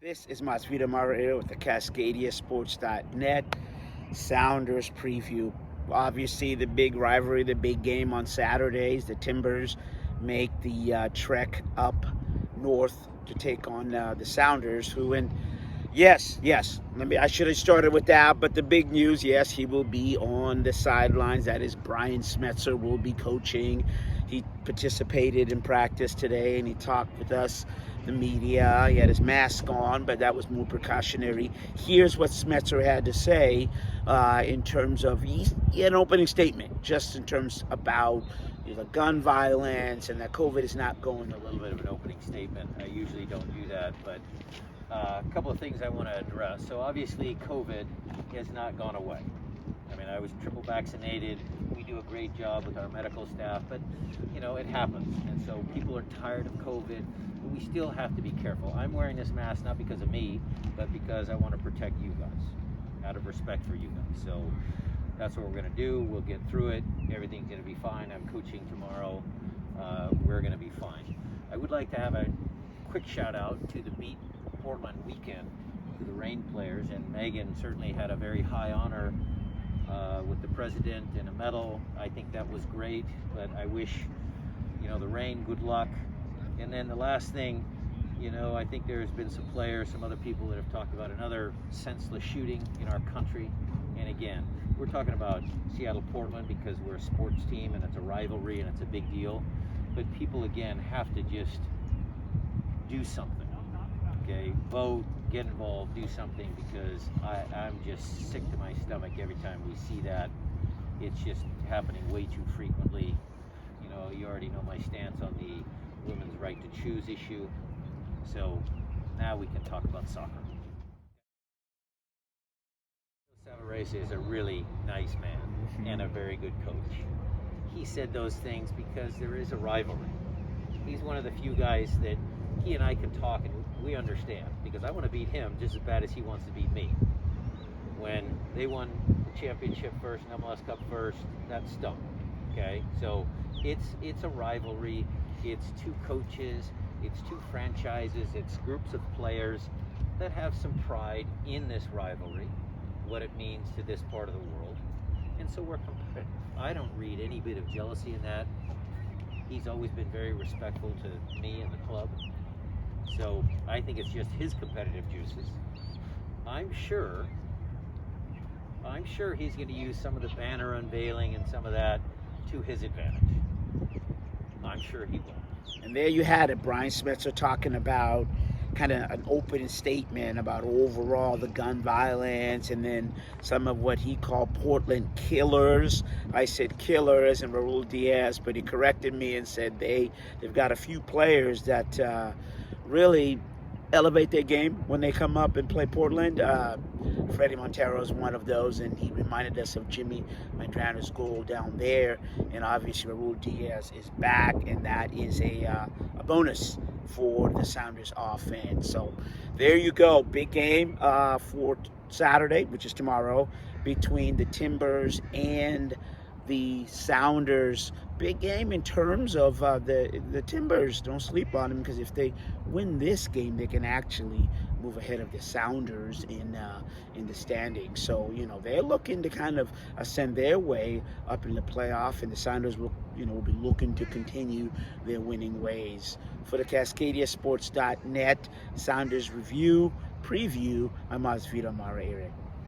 This is Masvidal Mario with the Cascadia Sports.net Sounders preview. Obviously, the big rivalry, the big game on Saturdays. The Timbers make the trek up north to take on the Sounders, who yes. I should have started with that, but the big news, yes, he will be on the sidelines. That is, Brian Schmetzer will be coaching. He participated in practice today, and he talked with us, the media. He had his mask on, but that was more precautionary. Here's what Schmetzer had to say in terms of he had an opening statement, just in terms about the gun violence and that COVID is not going. A little bit of an opening statement. I usually don't do that, but a couple of things I want to address. So obviously COVID has not gone away. I mean, I was triple vaccinated. We do a great job with our medical staff, but it happens. And so people are tired of COVID, but we still have to be careful. I'm wearing this mask not because of me, but because I want to protect you guys, out of respect for you guys. So that's what we're going to do. We'll get through it. Everything's going to be fine. I'm coaching tomorrow. We're going to be fine. I would like to have a quick shout out to the Beat Portland weekend, to the Reign players, and Megan certainly had a very high honor with the president and a medal. I think that was great, but I wish the Reign good luck. And then the last thing, I think there's been some players, some other people that have talked about another senseless shooting in our country. And again, we're talking about Seattle-Portland because we're a sports team and it's a rivalry and it's a big deal. But people, again, have to just do something, okay? Vote, get involved, do something, because I'm just sick to my stomach every time we see that. It's just happening way too frequently. You already know my stance on the women's right to choose issue. So now we can talk about soccer. Savarese is a really nice man and a very good coach. He said those things because there is a rivalry. He's one of the few guys that he and I can talk and we understand, because I want to beat him just as bad as he wants to beat me. When they won the championship first, MLS Cup first, that stunk. Okay, so it's a rivalry. It's two coaches, it's two franchises, it's groups of players that have some pride in this rivalry, what it means to this part of the world, and so we're competitive. I don't read any bit of jealousy in that. He's always been very respectful to me and the club, so I think it's just his competitive juices. I'm sure he's going to use some of the banner unveiling and some of that to his advantage. I'm sure he will. And there you had it, Brian Schmetzer talking about kind of an open statement about overall the gun violence, and then some of what he called Portland killers. I said killers and Raul Diaz, but he corrected me and said they've got a few players that really elevate their game when they come up and play Portland. Freddie Montero is one of those, and he reminded us of Jimmy Mandrano's goal down there. And obviously Raul Diaz is back, and that is a bonus for the Sounders offense. So there you go. Big game for Saturday, which is tomorrow, between the Timbers and the Sounders. Big game in terms of the Timbers. Don't sleep on them, because if they win this game, they can actually move ahead of the Sounders in the standings. So they're looking to kind of ascend their way up in the playoff, and the Sounders will be looking to continue their winning ways. For the Cascadia Sports.net Sounders review preview, I'm Masvidal Mario.